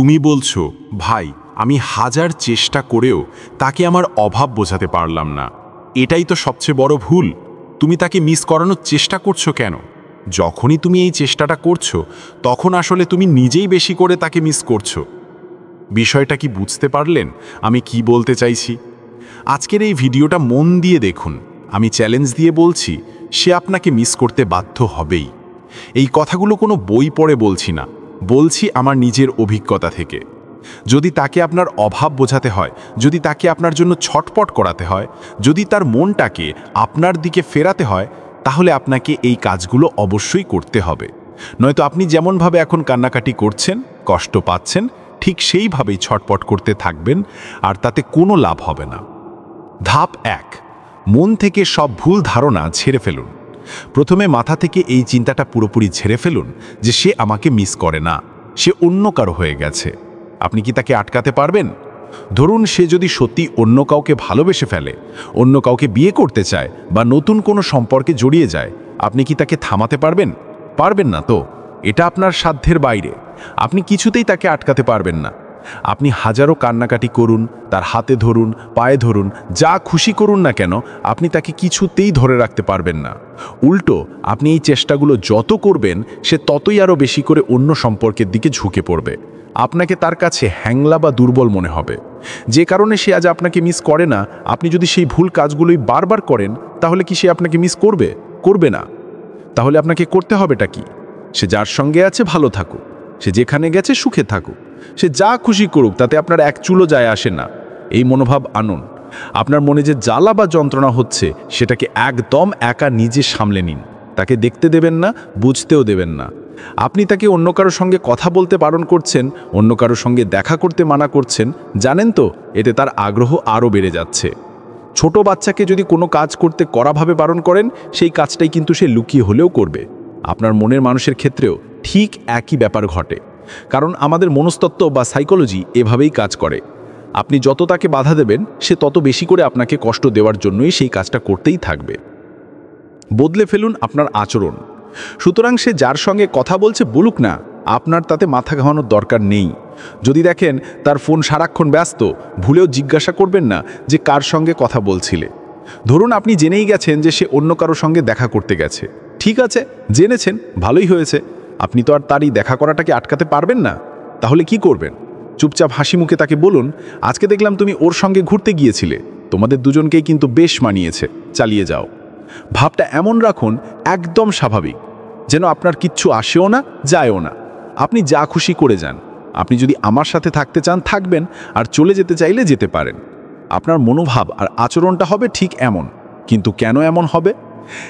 তুমি বলছো, ভাই আমি হাজার চেষ্টা করেও তাকে আমার অভাব বোঝাতে পারলাম না। এটাই তো সবচেয়ে বড় ভুল। তুমি তাকে মিস করানোর চেষ্টা করছো কেন? যখনই তুমি এই চেষ্টাটা করছো, তখন আসলে তুমি নিজেই বেশি করে তাকে মিস করছো। বিষয়টা কি বুঝতে পারলেন আমি কি বলতে চাইছি? আজকের এই ভিডিওটা মন দিয়ে দেখুন। আমি চ্যালেঞ্জ দিয়ে বলছি, সে আপনাকে মিস করতে বাধ্য হবেই। এই কথাগুলো কোনো বই পড়ে বলছি না, বলছি আমার নিজের অভিজ্ঞতা থেকে। যদি তাকে আপনার অভাব বোঝাতে হয়, যদি তাকে আপনার জন্য ছটপট করাতে হয়, যদি তার মনটাকে আপনার দিকে ফেরাতে হয়, তাহলে আপনাকে এই কাজগুলো অবশ্যই করতে হবে। নয়তো আপনি যেমনভাবে এখন কান্নাকাটি করছেন, কষ্ট পাচ্ছেন, ঠিক সেইভাবেই ছটপট করতে থাকবেন, আর তাতে কোনো লাভ হবে না। ধাপ 1, মন থেকে সব ভুল ধারণা ঝেড়ে ফেলুন। প্রথমে মাথা থেকে এই চিন্তাটা পুরোপুরি ঝেড়ে ফেলুন যে সে আমাকে মিস করে না, সে অন্য কারো হয়ে গেছে। আপনি কি তাকে আটকাতে পারবেন? ধরুন সে যদি সত্যি অন্য কাউকে ভালোবেসে ফেলে, অন্য কাউকে বিয়ে করতে চায় বা নতুন কোনো সম্পর্কে জড়িয়ে যায়, আপনি কি তাকে থামাতে পারবেন? পারবেন না তো। এটা আপনার সাধ্যের বাইরে। আপনি কিছুতেই তাকে আটকাতে পারবেন না। আপনি হাজারো কান্নাকাটি করুন, তার হাতে ধরুন, পায়ে ধরুন, যা খুশি করুন না কেন, আপনি তাকে কিছুতেই ধরে রাখতে পারবেন না। উল্টো আপনি এই চেষ্টাগুলো যত করবেন, সে ততই আরও বেশি করে অন্য সম্পর্কের দিকে ঝুঁকে পড়বে। আপনাকে তার কাছে হ্যাংলা বা দুর্বল মনে হবে। যে কারণে সে আজ আপনাকে মিস করে না, আপনি যদি সেই ভুল কাজগুলোই বারবার করেন, তাহলে কি সে আপনাকে মিস করবে? করবে না। তাহলে আপনাকে করতে হবেটা কি? সে যার সঙ্গে আছে ভালো থাকুক, সে যেখানে গেছে সুখে থাকুক, সে যা খুশি করুক, তাতে আপনার এক চুলো যায় আসে না। এই মনোভাব আনুন। আপনার মনে যে জ্বালা বা যন্ত্রণা হচ্ছে, সেটাকে একদম একা নিজে সামলে নিন। তাকে দেখতে দেবেন না, বুঝতেও দেবেন না। আপনি তাকে অন্য কারোর সঙ্গে কথা বলতে বারণ করছেন, অন্য কারোর সঙ্গে দেখা করতে মানা করছেন, জানেন তো এতে তার আগ্রহ আরও বেড়ে যাচ্ছে। ছোট বাচ্চাকে যদি কোনো কাজ করতে কড়াভাবে বারণ করেন, সেই কাজটাই কিন্তু সে লুকিয়ে হলেও করবে। আপনার মনের মানুষের ক্ষেত্রেও ঠিক একই ব্যাপার ঘটে। কারণ আমাদের মনস্তত্ত্ব বা সাইকোলজি এভাবেই কাজ করে। আপনি যত তাকে বাধা দেবেন, সে তত বেশি করে আপনাকে কষ্ট দেওয়ার জন্যই সেই কাজটা করতেই থাকবে। বদলে ফেলুন আপনার আচরণ। সুতরাং সে যার সঙ্গে কথা বলছে বলুক না, আপনার তাতে মাথা ঘামানোর দরকার নেই। যদি দেখেন তার ফোন সারাক্ষণ ব্যস্ত, ভুলেও জিজ্ঞাসা করবেন না যে কার সঙ্গে কথা বলছিলে। ধরুন আপনি জেনেই গেছেন যে সে অন্য কারোর সঙ্গে দেখা করতে গেছে। ঠিক আছে, জেনেছেন, ভালোই হয়েছে। আপনি তো আর তার এই দেখা করাটাকে আটকাতে পারবেন না। তাহলে কি করবেন? চুপচাপ হাসি মুখে তাকে বলুন, আজকে দেখলাম তুমি ওর সঙ্গে ঘুরতে গিয়েছিলে, তোমাদের দুজনকেই কিন্তু বেশ মানিয়েছে, চালিয়ে যাও। ভাবটা এমন রাখুন, একদম স্বাভাবিক, যেন আপনার কিচ্ছু আসেও না, যায়ও না। আপনি যা খুশি করে যান। আপনি যদি আমার সাথে থাকতে চান থাকবেন, আর চলে যেতে চাইলে যেতে পারেন। আপনার মনোভাব আর আচরণটা হবে ঠিক এমন। কিন্তু কেন এমন হবে?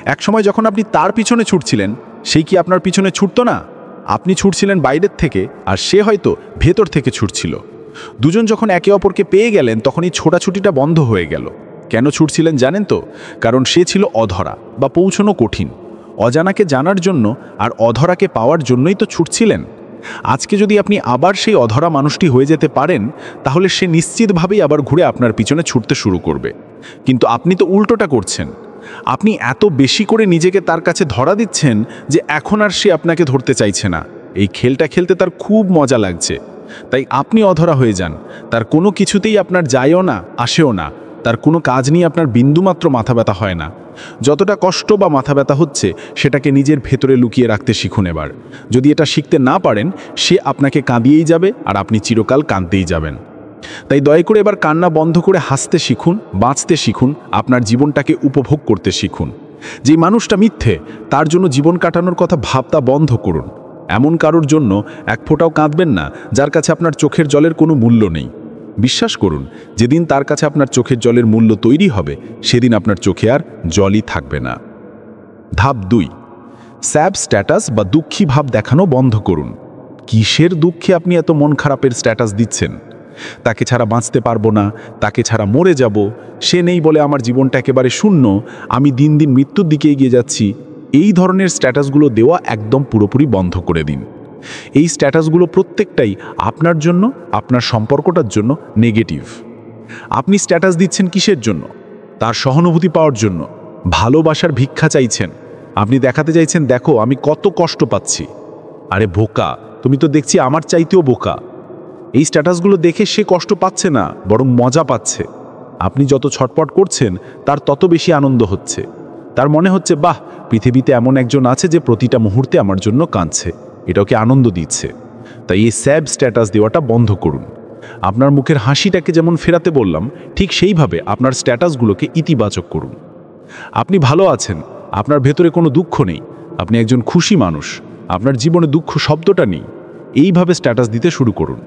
একসময় যখন আপনি তার পিছনে ছুটছিলেন, সেই কি আপনার পিছনে ছুটতো না? আপনি ছুটছিলেন বাইরের থেকে, আর সে হয়তো ভেতর থেকে ছুটছিল। দুজন যখন একে অপরকে পেয়ে গেলেন, তখন এই ছোটাছুটিটা বন্ধ হয়ে গেল। কেন ছুটছিলেন জানেন তো? কারণ সে ছিল অধরা বা পৌঁছানো কঠিন। অজানাকে জানার জন্য আর অধরাকে পাওয়ার জন্যই তো ছুটছিলেন। আজকে যদি আপনি আবার সেই অধরা মানুষটি হয়ে যেতে পারেন, তাহলে সে নিশ্চিতভাবেই আবার ঘুরে আপনার পিছনে ছুটতে শুরু করবে। কিন্তু আপনি তো উল্টোটা করছেন। আপনি এত বেশি করে নিজেকে তার কাছে ধরা দিচ্ছেন যে এখন আর সে আপনাকে ধরতে চাইছে না। এই খেলটা খেলতে তার খুব মজা লাগছে। তাই আপনি অধরা হয়ে যান। তার কোনো কিছুতেই আপনার যায়ও না, আসেও না। তার কোনো কাজ নিয়ে আপনার বিন্দুমাত্র মাথা ব্যথা হয় না। যতটা কষ্ট বা মাথা ব্যথা হচ্ছে, সেটাকে নিজের ভেতরে লুকিয়ে রাখতে শিখুন এবার। যদি এটা শিখতে না পারেন, সে আপনাকে কাঁদিয়েই যাবে, আর আপনি চিরকাল কাঁদতেই যাবেন। তাই দয়া করে এবার কান্না বন্ধ করে হাসতে শিখুন, বাঁচতে শিখুন, আপনার জীবনটাকে উপভোগ করতে শিখুন। যে মানুষটা মিথ্যে, তার জন্য জীবন কাটানোর কথা ভাবতা বন্ধ করুন। এমন কারোর জন্য এক ফোঁটাও কাঁদবেন না, যার কাছে আপনার চোখের জলের কোনো মূল্য নেই। বিশ্বাস করুন, যেদিন তার কাছে আপনার চোখের জলের মূল্য তৈরি হবে, সেদিন আপনার চোখে আর জলই থাকবে না। ধাপ 2, স্যাড স্ট্যাটাস বা দুঃখী ভাব দেখানো বন্ধ করুন। কিসের দুঃখে আপনি এত মন খারাপের স্ট্যাটাস দিচ্ছেন? তাকে ছাড়া বাঁচতে পারবো না, তাকে ছাড়া মরে যাব, সে নেই বলে আমার জীবনটা একেবারে শূন্য, আমি দিন দিন মৃত্যুর দিকে এগিয়ে যাচ্ছি। এই ধরনের স্ট্যাটাসগুলো দেওয়া একদম পুরোপুরি বন্ধ করে দিন। এই স্ট্যাটাসগুলো প্রত্যেকটাই আপনার জন্য, আপনার সম্পর্কটার জন্য নেগেটিভ। আপনি স্ট্যাটাস দিচ্ছেন কিসের জন্য? তার সহানুভূতি পাওয়ার জন্য, ভালোবাসার ভিক্ষা চাইছেন। আপনি দেখাতে চাইছেন, দেখো আমি কত কষ্ট পাচ্ছি। আরে বোকা, তুমি তো দেখছি আমার চাইতেও বোকা। এই স্ট্যাটাসগুলো দেখে সে কষ্ট পাচ্ছে না, বরং মজা পাচ্ছে। আপনি যত ছটপট করছেন তার তত বেশি আনন্দ হচ্ছে। তার মনে হচ্ছে, বাহ, পৃথিবীতে এমন একজন আছে যে প্রতিটা মুহূর্তে আমার জন্য কাঁদছে, এটা ওকে আনন্দ দিচ্ছে। তাই এই স্যাড স্ট্যাটাস দেওয়াটা বন্ধ করুন। আপনার মুখের হাসিটাকে যেমন ফেরাতে বললাম, ঠিক সেইভাবে আপনার স্ট্যাটাসগুলোকে ইতিবাচক করুন। আপনি ভালো আছেন, আপনার ভেতরে কোনো দুঃখ নেই, আপনি একজন খুশি মানুষ, আপনার জীবনে দুঃখ শব্দটা নেই, এইভাবে স্ট্যাটাস দিতে শুরু করুন।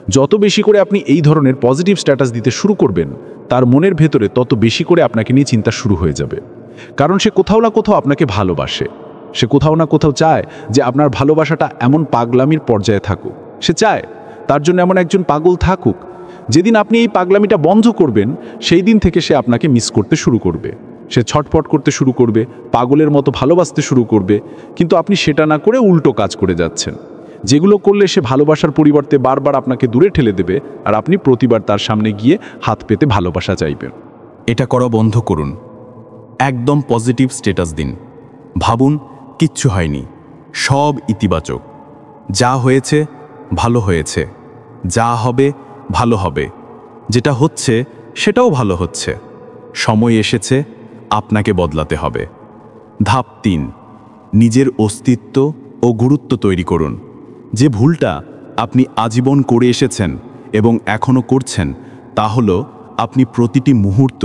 যত বেশি করে আপনি এই ধরনের পজিটিভ স্ট্যাটাস দিতে শুরু করবেন, তার মনের ভেতরে তত বেশি করে আপনাকে নিয়ে চিন্তা শুরু হয়ে যাবে। কারণ সে কোথাও না কোথাও আপনাকে ভালোবাসে। সে কোথাও না কোথাও চায় যে আপনার ভালোবাসাটা এমন পাগলামির পর্যায়ে থাকুক। সে চায় তার জন্য এমন একজন পাগল থাকুক। যেদিন আপনি এই পাগলামিটা বন্ধ করবেন, সেই দিন থেকে সে আপনাকে মিস করতে শুরু করবে। সে ছটফট করতে শুরু করবে, পাগলের মতো ভালোবাসতে শুরু করবে। কিন্তু আপনি সেটা না করে উল্টো কাজ করে যাচ্ছেন, যেগুলো করলে সে ভালোবাসার পরিবর্তে বারবার আপনাকে দূরে ঠেলে দেবে, আর আপনি প্রতিবার তার সামনে গিয়ে হাত পেতে ভালোবাসা চাইবেন। এটা করা বন্ধ করুন। একদম পজিটিভ স্ট্যাটাস দিন। ভাবুন, কিচ্ছু হয়নি, সব ইতিবাচক। যা হয়েছে ভালো হয়েছে, যা হবে ভালো হবে, যেটা হচ্ছে সেটাও ভালো হচ্ছে। সময় এসেছে, আপনাকে বদলাতে হবে। ধাপ 3, নিজের অস্তিত্ব ও গুরুত্ব তৈরি করুন। যে ভুলটা আপনি আজীবন করে এসেছেন এবং এখনও করছেন, তা হলো আপনি প্রতিটি মুহূর্ত,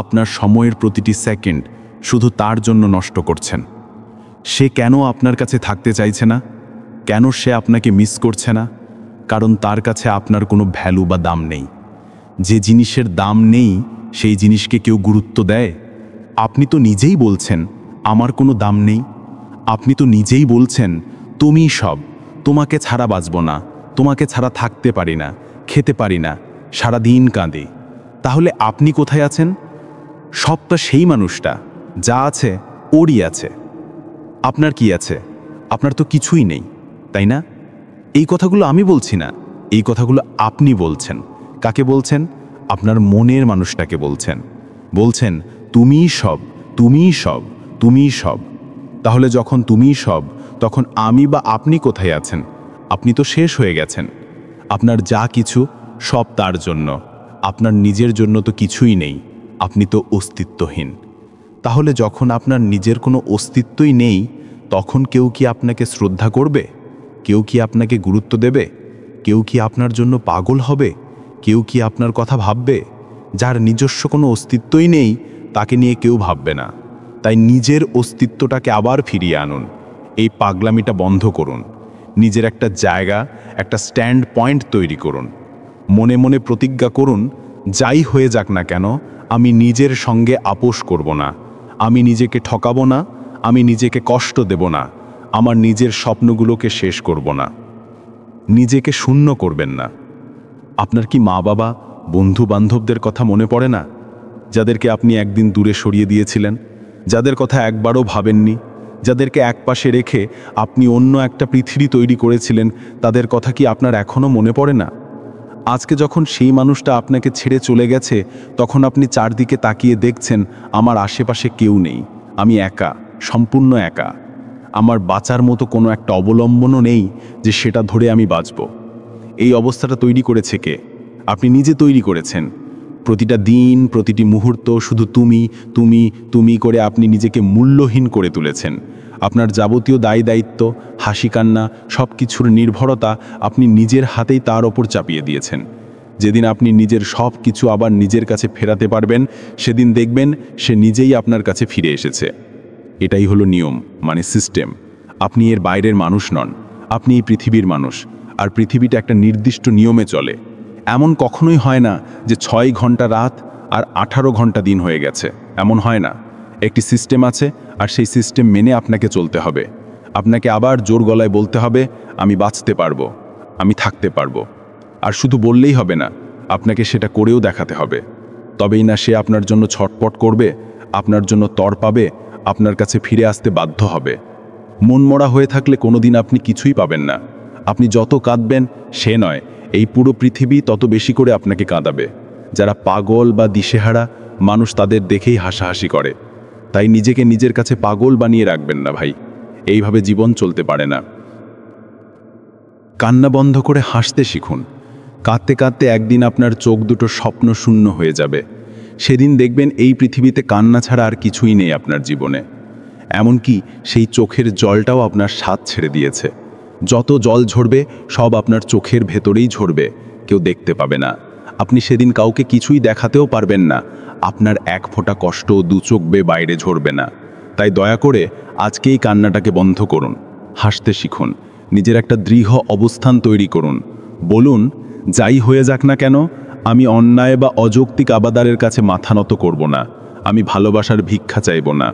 আপনার সময়ের প্রতিটি সেকেন্ড শুধু তার জন্য নষ্ট করছেন। সে কেন আপনার কাছে থাকতে চাইছে না? কেন সে আপনাকে মিস করছে না? কারণ তার কাছে আপনার কোনো ভ্যালু বা দাম নেই। যে জিনিসের দাম নেই, সেই জিনিসকে কেউ গুরুত্ব দেয়? আপনি তো নিজেই বলছেন আমার কোনো দাম নেই। আপনি তো নিজেই বলছেন তুমি সব, তোমাকে ছাড়া বাঁচব না, তোমাকে ছাড়া থাকতে পারি না, খেতে পারি না, সারাদিন কাঁদে। তাহলে আপনি কোথায় আছেন? সবটা সেই মানুষটা, যা আছে ওরই আছে। আপনার কি আছে? আপনার তো কিছুই নেই, তাই না? এই কথাগুলো আমি বলছি না, এই কথাগুলো আপনি বলছেন। কাকে বলছেন? আপনার মনের মানুষটাকে বলছেন। বলছেন তুমিই সব, তুমিই সব, তুমিই সব। তাহলে যখন তুমিই সব, তখন আমি বা আপনি কোথায় আছেন? আপনি তো শেষ হয়ে গেছেন। আপনার যা কিছু সব তার জন্য, আপনার নিজের জন্য তো কিছুই নেই। আপনি তো অস্তিত্বহীন। তাহলে যখন আপনার নিজের কোনো অস্তিত্বই নেই, তখন কেউ কি আপনাকে শ্রদ্ধা করবে? কেউ কি আপনাকে গুরুত্ব দেবে? কেউ কি আপনার জন্য পাগল হবে? কেউ কি আপনার কথা ভাববে? যার নিজস্ব কোনো অস্তিত্বই নেই, তাকে নিয়ে কেউ ভাববে না। তাই নিজের অস্তিত্বটাকে আবার ফিরিয়ে আনুন। এই পাগলামিটা বন্ধ করুন। নিজের একটা জায়গা, একটা স্ট্যান্ড পয়েন্ট তৈরি করুন। মনে মনে প্রতিজ্ঞা করুন, যাই হয়ে যাক না কেন, আমি নিজের সঙ্গে আপোষ করব না, আমি নিজেকে ঠকাবো না, আমি নিজেকে কষ্ট দেব না, আমার নিজের স্বপ্নগুলোকে শেষ করব না। নিজেকে শূন্য করবেন না। আপনার কি মা বাবা, বন্ধু বান্ধবদের কথা মনে পড়ে না? যাদেরকে আপনি একদিন দূরে সরিয়ে দিয়েছিলেন, যাদের কথা একবারও ভাবেননি, যাদেরকে একপাশে রেখে আপনি অন্য একটা পৃথিবী তৈরি করেছিলেন, তাদের কথা কি আপনার এখনও মনে পড়ে না? আজকে যখন সেই মানুষটা আপনাকে ছেড়ে চলে গেছে, তখন আপনি চারদিকে তাকিয়ে দেখছেন আমার আশেপাশে কেউ নেই, আমি একা, সম্পূর্ণ একা। আমার বাঁচার মতো কোনো একটা অবলম্বনও নেই যে সেটা ধরে আমি বাঁচব। এই অবস্থাটা তৈরি করেছে কে? আপনি নিজে তৈরি করেছেন। প্রতিটা দিন, প্রতিটি মুহূর্ত শুধু তুমি তুমি তুমি করে আপনি নিজেকে মূল্যহীন করে তুলেছেন। আপনার যাবতীয় দায় দায়িত্ব, হাসি কান্না, সব কিছুর নির্ভরতা আপনি নিজের হাতেই তার ওপর চাপিয়ে দিয়েছেন। যেদিন আপনি নিজের সব কিছু আবার নিজের কাছে ফেরাতে পারবেন, সেদিন দেখবেন সে নিজেই আপনার কাছে ফিরে এসেছে। এটাই হলো নিয়ম, মানে সিস্টেম। আপনি এর বাইরের মানুষ নন, আপনি এই পৃথিবীর মানুষ। আর পৃথিবীটা একটা নির্দিষ্ট নিয়মে চলে। এমন কখনোই হয় না যে 6 ঘন্টা রাত আর 18 ঘন্টা দিন হয়ে গেছে, এমন হয় না। একটি সিস্টেম আছে, আর সেই সিস্টেম মেনে আপনাকে চলতে হবে। আপনাকে আবার জোর গলায় বলতে হবে আমি বাঁচতে পারবো, আমি থাকতে পারবো। আর শুধু বললেই হবে না, আপনাকে সেটা করেও দেখাতে হবে। তবেই না সে আপনার জন্য ছটপট করবে, আপনার জন্য তড়পাবে, আপনার কাছে ফিরে আসতে বাধ্য হবে। মনমরা হয়ে থাকলে কোনোদিন আপনি কিছুই পাবেন না। আপনি যত কাঁদবেন, সে নয়, এই পুরো পৃথিবী তত বেশি করে আপনাকে কাঁদাবে। যারা পাগল বা দিশেহারা মানুষ, তাদের দেখেই হাসাহাসি করে। তাই নিজেকে নিজের কাছে পাগল বানিয়ে রাখবেন না ভাই, এইভাবে জীবন চলতে পারে না। কান্না বন্ধ করে হাসতে শিখুন। কাঁদতে কাঁদতে একদিন আপনার চোখ দুটো স্বপ্ন শূন্য হয়ে যাবে। সেদিন দেখবেন এই পৃথিবীতে কান্না ছাড়া আর কিছুই নেই আপনার জীবনে। এমনকি সেই চোখের জলটাও আপনার স্বাদ ছেড়ে দিয়েছে। যত জল ঝরবে সব আপনার চোখের ভেতরেই ঝরবে, কেউ দেখতে পাবে না। আপনি সেদিন কাউকে কিছুই দেখাতেও পারবেন না। আপনার এক ফোঁটা কষ্ট দু চোখ বেয়ে বাইরে ঝরবে না। তাই দয়া করে আজকেই কান্নাটাকে বন্ধ করুন, হাসতে শিখুন, নিজের একটা দৃঢ় অবস্থান তৈরি করুন। বলুন, যাই হয়ে যাক না কেন, আমি অন্যায় বা অযৌক্তিক আবাদারের কাছে মাথা নত করব না, আমি ভালোবাসার ভিক্ষা চাইব না।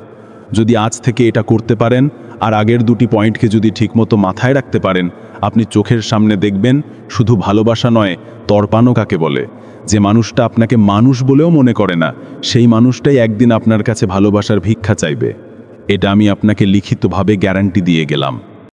যদি আজ থেকে এটা করতে পারেন আর আগের দুটি পয়েন্টকে যদি ঠিকমতো মাথায় রাখতে পারেন, আপনি চোখের সামনে দেখবেন শুধু ভালোবাসা নয়, তর্পানো কাকে বলে। যে মানুষটা আপনাকে মানুষ বলেও মনে করে না, সেই মানুষটাই একদিন আপনার কাছে ভালোবাসার ভিক্ষা চাইবে। এটা আমি আপনাকে লিখিতভাবে গ্যারান্টি দিয়ে গেলাম।